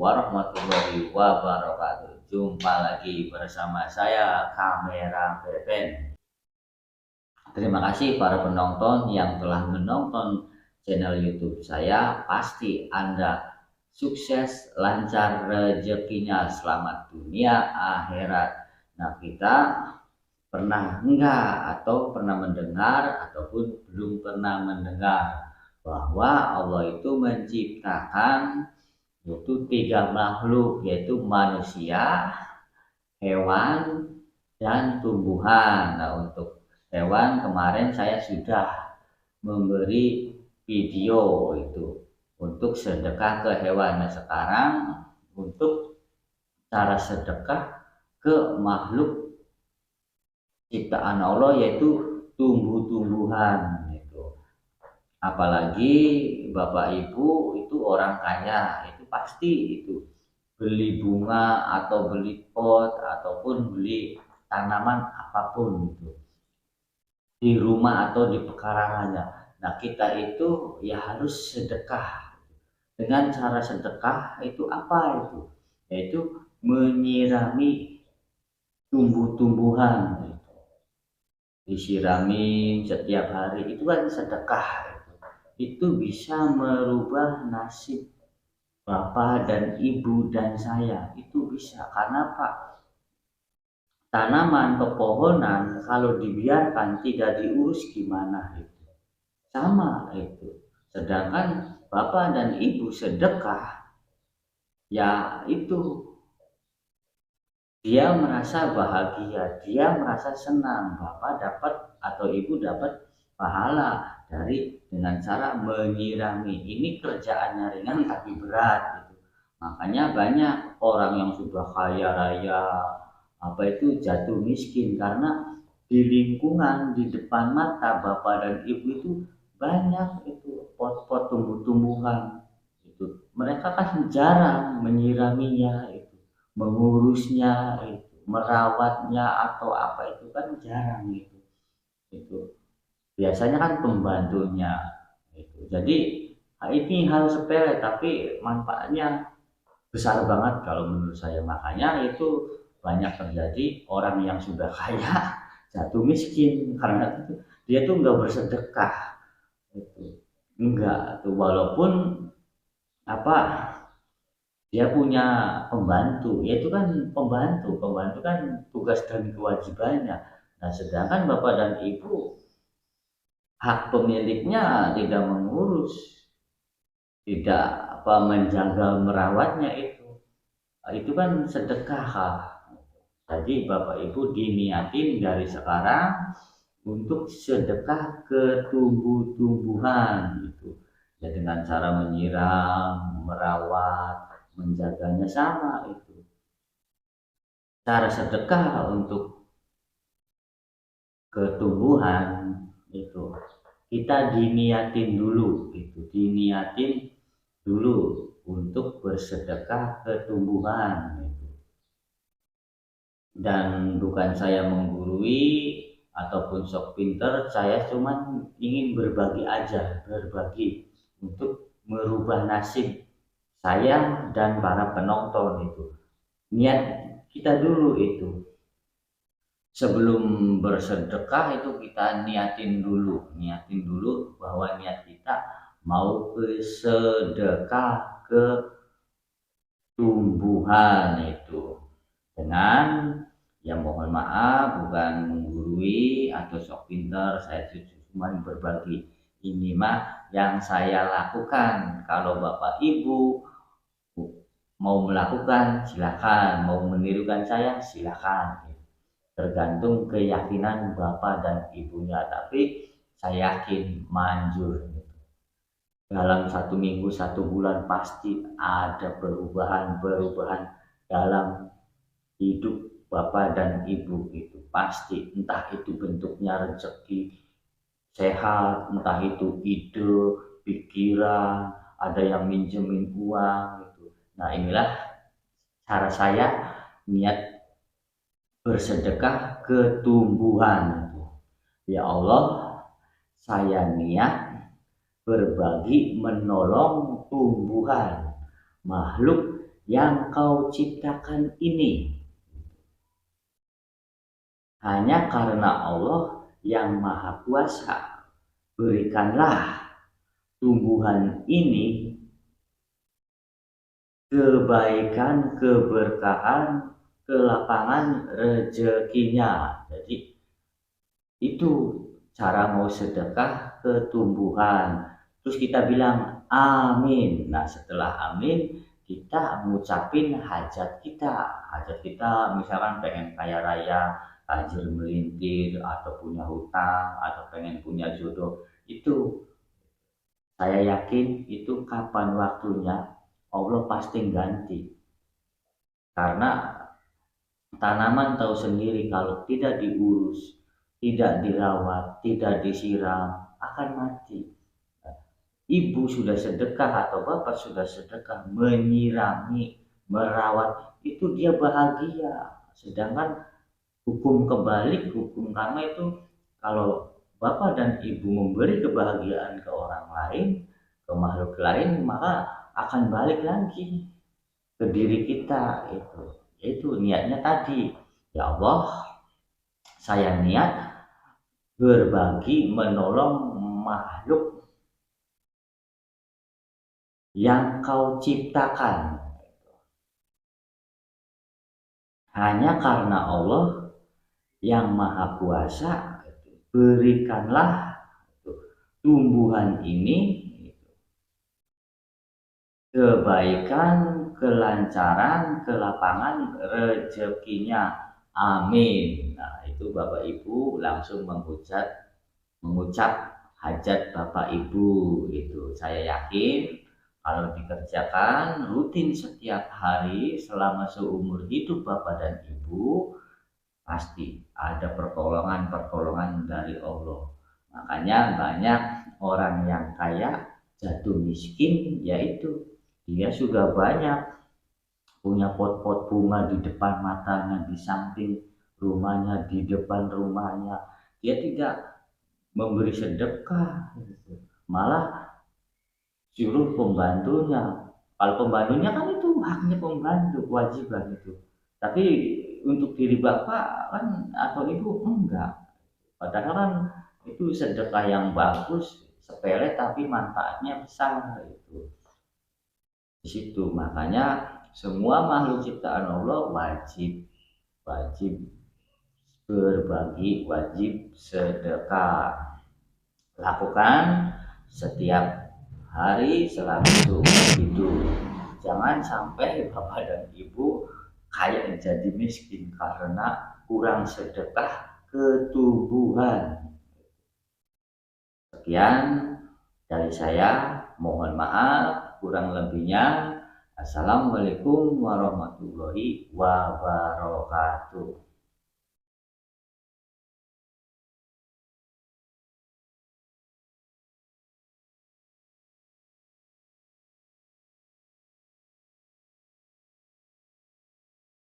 warahmatullahi wabarakatuh. Jumpa lagi bersama saya Kamera Pepen. Terima kasih para penonton yang telah menonton channel YouTube saya. Pasti Anda sukses, lancar rezekinya, selamat dunia akhirat. Nah, kita pernah enggak atau pernah mendengar ataupun belum pernah mendengar bahwa Allah itu menciptakan yaitu 3 makhluk, yaitu manusia, hewan, dan tumbuhan. Nah, untuk hewan kemarin saya sudah memberi video itu untuk sedekah ke hewan. Nah, sekarang untuk cara sedekah ke makhluk ciptaan Allah, yaitu tumbuh-tumbuhan itu. Apalagi Bapak Ibu itu orang kaya, itu pasti itu beli bunga atau beli pot ataupun beli tanaman apapun itu di rumah atau di pekarangannya. Nah, kita itu ya harus sedekah. Dengan cara sedekah itu apa itu? Yaitu menyirami tumbuh-tumbuhan gitu. Disirami setiap hari itu kan sedekah itu. Itu bisa merubah nasib Bapak dan Ibu dan saya, itu bisa. Karena Pak, tanaman pepohonan kalau dibiarkan tidak diurus gimana itu? Sama itu. Sedangkan Bapak dan Ibu sedekah, ya itu dia merasa bahagia, dia merasa senang. Bapak dapat atau Ibu dapat pahala dari dengan cara menyirami. Ini kerjaannya ringan tapi berat gitu. Makanya banyak orang yang sudah kaya raya apa itu jatuh miskin karena di lingkungan di depan mata Bapak dan Ibu itu banyak itu pot-pot tumbuh-tumbuhan itu. Mereka kan jarang menyiraminya itu, mengurusnya itu, merawatnya atau apa itu kan jarang gitu. Itu biasanya kan pembantunya itu. Jadi ini hal sepele tapi manfaatnya besar banget kalau menurut saya. Makanya itu banyak terjadi orang yang sudah kaya jatuh miskin karena itu dia tuh nggak bersedekah itu, enggak tuh, walaupun apa dia punya pembantu, ya itu kan pembantu kan tugas dan kewajibannya. Nah, sedangkan Bapak dan Ibu hak pemiliknya tidak mengurus, tidak apa menjaga merawatnya itu kan sedekah. Jadi Bapak Ibu diniatin dari sekarang untuk sedekah ke tumbuh-tumbuhan gitu. Ya dengan cara menyiram, merawat, menjaganya sama itu. Cara sedekah untuk ke tumbuhan itu kita diniatin dulu gitu, diniatin dulu untuk bersedekah ke tumbuhan gitu. Dan bukan saya menggurui ataupun sok pinter, saya cuma ingin berbagi aja, berbagi untuk merubah nasib saya dan para penonton itu. Niat kita dulu itu. Sebelum bersedekah itu kita niatin dulu bahwa niat kita mau bersedekah ke tumbuhan itu. Dengan ya mohon maaf bukan menggurui atau sok pinter, saya cuma berbagi. Ini mah yang saya lakukan. Kalau Bapak Ibu mau melakukan silakan, mau menirukan saya silakan. Tergantung keyakinan Bapak dan Ibunya, tapi saya yakin manjur. Dalam 1 minggu 1 bulan pasti ada perubahan dalam hidup Bapak dan Ibu itu pasti, entah itu bentuknya rezeki, sehat, entah itu ide, pikiran, ada yang minjemin uang gitu. Nah, inilah cara saya niat bersedekah ke tumbuhan. Ya Allah, saya niat berbagi menolong tumbuhan, makhluk yang kau ciptakan ini hanya karena Allah yang Maha Kuasa. Berikanlah tumbuhan ini kebaikan, keberkahan, kelapangan rezekinya. Jadi itu cara mau sedekah ke tumbuhan. Terus kita bilang amin. Nah setelah amin kita ngucapin hajat kita. Hajat kita misalkan pengen kaya raya, tajir melintir, atau punya hutang, atau pengen punya jodoh. Itu saya yakin itu kapan waktunya Allah pasti ganti. Karena tanaman tahu sendiri kalau tidak diurus, tidak dirawat, tidak disiram, akan mati. Ibu sudah sedekah atau bapak sudah sedekah, menyirami, merawat, itu dia bahagia. Sedangkan hukum kebalik, hukum karma itu kalau bapak dan ibu memberi kebahagiaan ke orang lain, ke makhluk lain, maka akan balik lagi ke diri kita itu. Itu niatnya tadi. Ya Allah, saya niat berbagi menolong makhluk yang kau ciptakan hanya karena Allah yang Maha Kuasa. Berikanlah tumbuhan ini kebaikan, kelancaran, kelapangan rezekinya. Amin. Nah, itu Bapak Ibu langsung mengucap hajat Bapak Ibu itu. Saya yakin kalau dikerjakan rutin setiap hari selama seumur hidup Bapak dan Ibu, pasti ada pertolongan-pertolongan dari Allah. Makanya banyak orang yang kaya jatuh miskin, yaitu dia sudah banyak punya pot-pot bunga di depan matanya, di samping rumahnya, di depan rumahnya. Dia tidak memberi sedekah, malah suruh pembantunya. Kalau pembantunya kan itu haknya pembantu, kewajiban itu. Tapi untuk diri bapak kan atau ibu enggak. Padahal kan itu sedekah yang bagus, sepele tapi manfaatnya besar itu. Di situ makanya semua makhluk ciptaan Allah wajib wajib berbagi, wajib sedekah. Lakukan setiap hari selama hidup. Jangan sampai bapak dan ibu kayak jadi miskin karena kurang sedekah ke tumbuhan. Sekian dari saya, mohon maaf kurang lebihnya. Assalamualaikum warahmatullahi wabarakatuh.